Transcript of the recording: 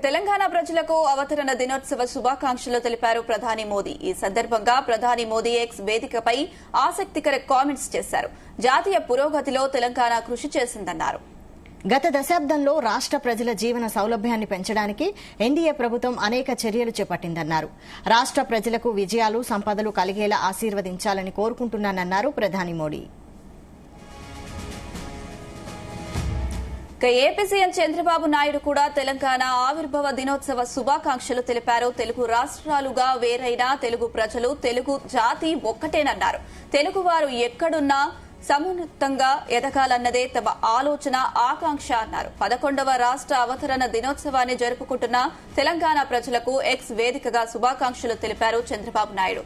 తెలంగాణ ప్రజలకు అవతరణ దినోత్సవ శుభాకాంక్షలు తెలిపారు ప్రధాని మోదీ. ఈ సందర్భంగా ప్రధాని మోదీ ఎక్స్ వేదికపై ఆసక్తికర కామెంట్స్ చేశారు. జాతీయ పురోగతిలో తెలంగాణ కృషి చేసిందన్నారు. గత దశాబ్దంలో రాష్ట్ర ప్రజల జీవన సౌలభ్యాన్ని పెంచడానికి ఎన్డీఏ ప్రభుత్వం అనేక చర్యలు చేపట్టిందన్నారు. రాష్ట్ర ప్రజలకు విజయాలు, సంపదలు కలిగేలా ఆశీర్వదించాలని కోరుకుంటున్నానన్నారు ప్రధాని మోదీ. ఏపీ సీఎం చంద్రబాబు నాయుడు కూడా తెలంగాణ ఆవిర్భావ దినోత్సవ శుభాకాంక్షలు తెలిపారు. తెలుగు రాష్ట్రాలుగా వేరైన తెలుగు ప్రజలు, తెలుగు జాతి ఒక్కటేనన్నారు. తెలుగువారు ఎక్కడున్నా సమున్నతంగా ఎదగాలన్నదే తమ ఆలోచన, ఆకాంక్ష అన్నారు. 11వ రాష్ట్ర అవతరణ దినోత్సవాన్ని జరుపుకుంటున్న తెలంగాణ ప్రజలకు ఎక్స్ వేదికగా శుభాకాంక్షలు తెలిపారు చంద్రబాబు నాయుడు.